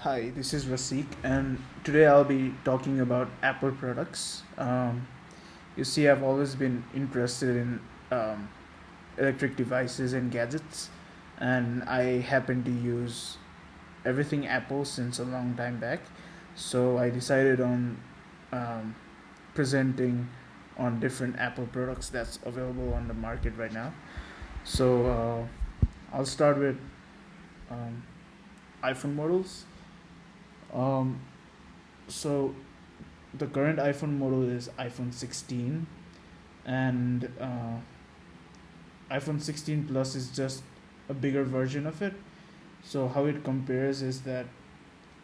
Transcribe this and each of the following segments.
Hi, this is Rasik, and today I'll be talking about Apple products. You see, I've always been interested in um, electric devices and gadgets, and I happen to use everything Apple since a long time back. So I decided on um, presenting on different Apple products that's available on the market right now. I'll start with um, iPhone models. Um, so the current iPhone model is iPhone 16, and iPhone 16 Plus is just a bigger version of it. So how it compares is that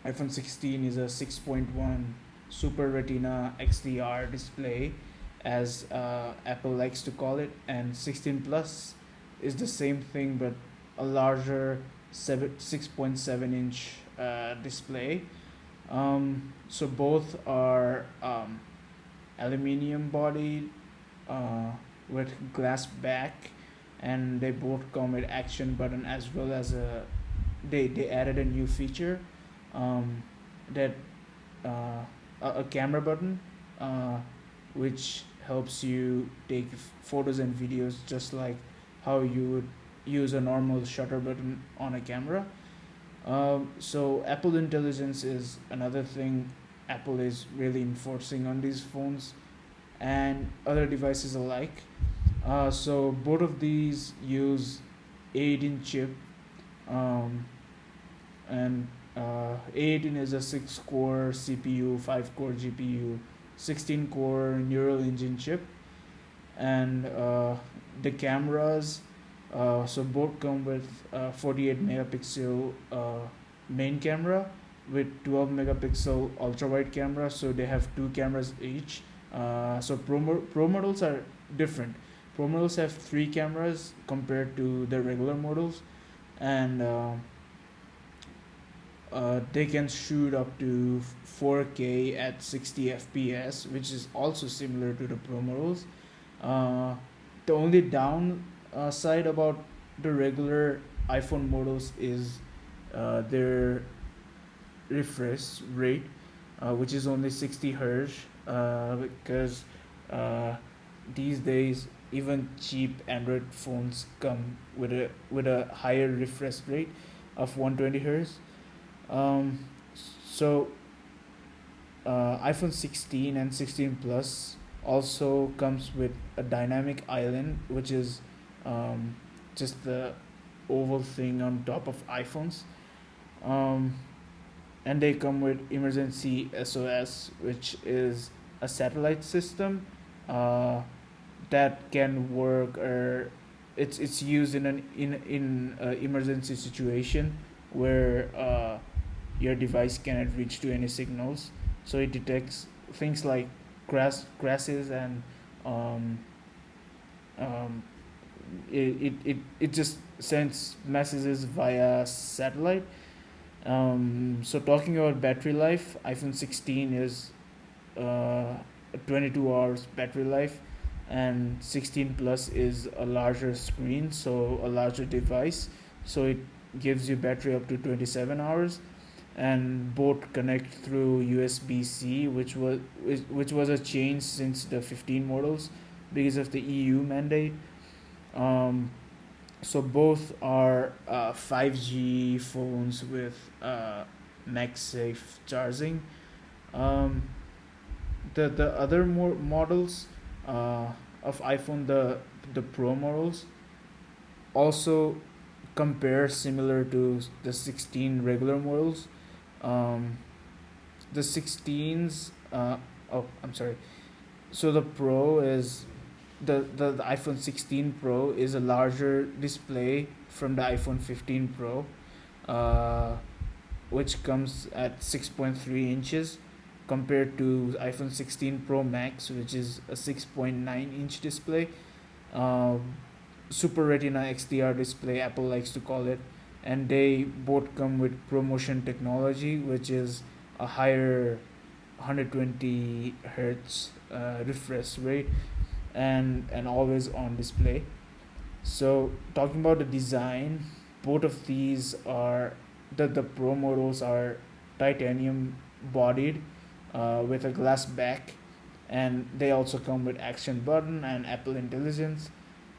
iPhone 16 is a 6.1 Super Retina XDR display, as Apple likes to call it, and 16 Plus is the same thing but a larger 6.7 inch display. So both are aluminium bodied with glass back, and they both come with action button as well as they added a new feature, um, that a camera button, uh, which helps you take photos and videos just like how you would use a normal shutter button on a camera. So Apple Intelligence is another thing Apple is really enforcing on these phones and other devices alike. So both of these use 18 chip, um, and A18 is a 6 core CPU, 5 core GPU, 16 core neural engine chip, and the cameras. So both come with 48 megapixel main camera with 12 megapixel ultra wide camera. So they have two cameras each. So Pro models are different. Pro models have three cameras compared to the regular models, and they can shoot up to 4K at 60 FPS, which is also similar to the Pro models. The only downside about the regular iPhone models is their refresh rate, which is only 60 hertz, because uh, these days even cheap Android phones come with a higher refresh rate of 120 hertz. Um, so iPhone 16 and 16 Plus also comes with a dynamic island, which is um, just the oval thing on top of iPhones. Um, and they come with emergency SOS, which is a satellite system uh, that can work, or it's used in an in emergency situation where your device cannot reach to any signals. So it detects things like grasses and um, um, it just sends messages via satellite. So talking about battery life, iPhone 16 is 22 hours battery life, and 16 Plus is a larger screen, so a larger device, so it gives you battery up to 27 hours, and both connect through USB-C, which was a change since the 15 models because of the EU mandate. Um, so both are 5G phones with MagSafe charging. Um, the other more models of iPhone, the Pro models, also compare similar to the 16 regular models. Um, the 16s. Oh, I'm sorry. So the Pro is the iPhone 16 Pro is a larger display from the iPhone 15 Pro, uh, which comes at 6.3 inches compared to iPhone 16 Pro Max, which is a 6.9-inch display. Um, Super Retina XDR display, Apple likes to call it, and they both come with ProMotion technology, which is a higher 120 hertz refresh rate, and always on display. So talking about the design, both of these are the Pro models are titanium bodied with a glass back, and they also come with action button and Apple Intelligence,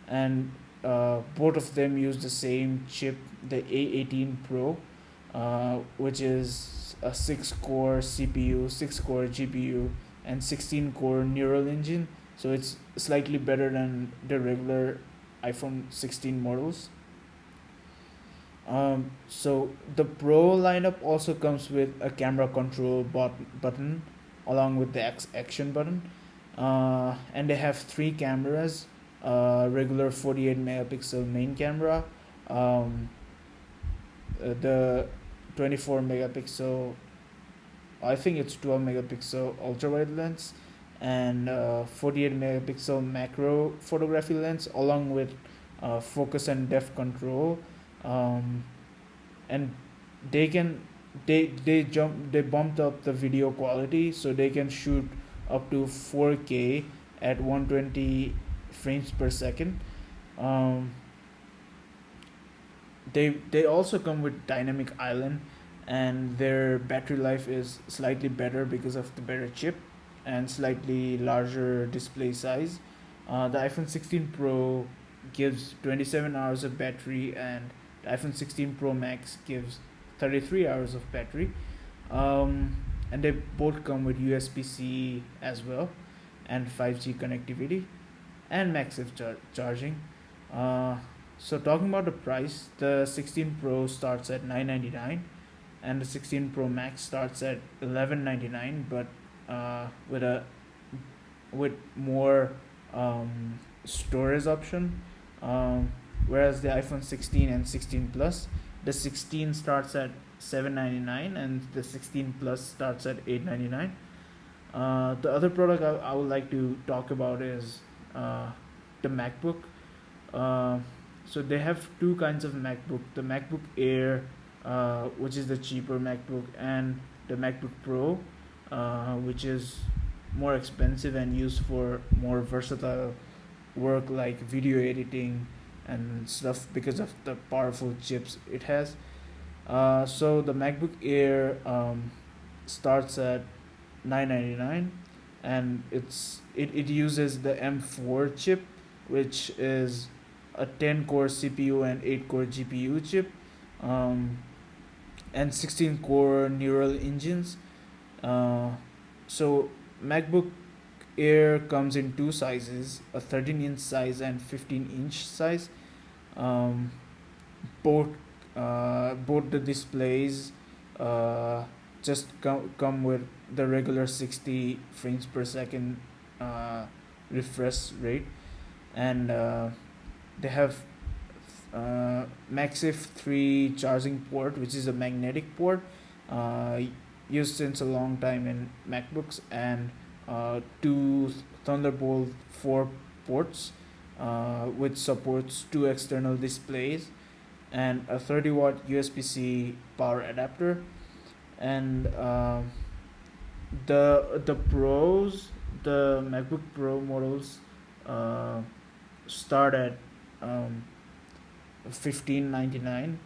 and both of them use the same chip, the A18 Pro, which is a 6-core CPU, 6-core GPU, and 16-core neural engine. So it's slightly better than the regular iPhone 16 models. So the Pro lineup also comes with a camera control button along with the action button, and they have three cameras: regular 48 megapixel main camera, um, the 24 megapixel, I think it's 12 megapixel ultra wide lens, and 48 megapixel macro photography lens, along with focus and depth control, um, and they can they bumped up the video quality so they can shoot up to 4K at 120 frames per second. Um, they also come with dynamic island, and their battery life is slightly better because of the better chip and slightly larger display size. The iPhone 16 Pro gives 27 hours of battery, and the iPhone 16 Pro Max gives 33 hours of battery. And they both come with USB-C as well, and 5G connectivity, and MagSafe charging. Uh, so talking about the price, the 16 Pro starts at 999, and the 16 Pro Max starts at 1199, but with a with more storage option. Whereas the iPhone 16 and 16 Plus, the 16 starts at 799 and the 16 Plus starts at 899. The other product I would like to talk about is the MacBook. So they have two kinds of MacBook: the MacBook Air, which is the cheaper MacBook, and the MacBook Pro, which is more expensive and used for more versatile work like video editing and stuff because of the powerful chips it has. So the MacBook Air starts at 999, and it uses the M4 chip, which is a 10 core CPU and 8 core GPU chip, um, and 16 core neural engines. So MacBook Air comes in two sizes: a 13-inch size and 15-inch size. Um, both both the displays just come with the regular 60 frames per second refresh rate, and they have MagSafe 3 charging port, which is a magnetic port, uh, used since a long time in MacBooks, and two Thunderbolt 4 ports, which supports two external displays, and a 30-watt USB-C power adapter. And the MacBook Pro models start at 1599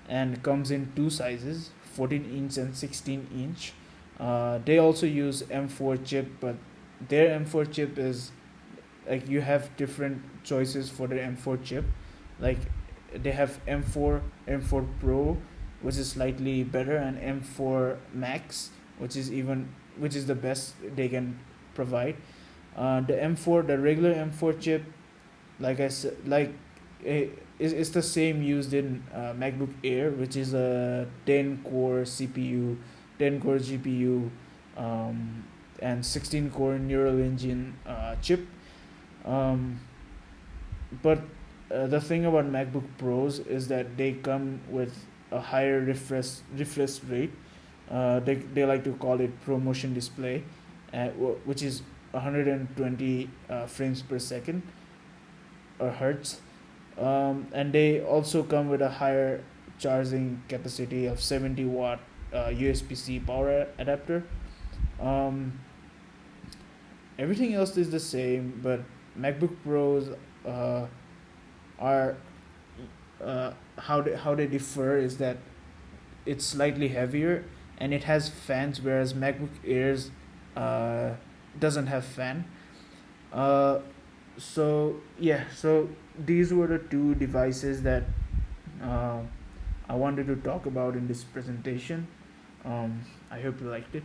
and comes in two sizes: 14-inch and 16-inch. They also use M4 chip, but their M4 chip is like, you have different choices for the M4 chip. Like, they have M4 Pro, which is slightly better, and M4 Max, which is the best they can provide. The regular M4 chip, like I said, is the same used in MacBook Air, which is a 10 core CPU, 10 core GPU, and 16 core neural engine chip. But the thing about MacBook Pros is that they come with a higher refresh rate. They like to call it ProMotion display, which is 120 frames per second, or hertz. And they also come with a higher charging capacity of 70-watt USB-C power adapter. Um, Everything else is the same, but MacBook Pros are how they differ is that it's slightly heavier, and it has fans, whereas MacBook Airs uh, doesn't have fan. uh, so yeah, so these were the two devices that uh, I wanted to talk about in this presentation. I hope you liked it.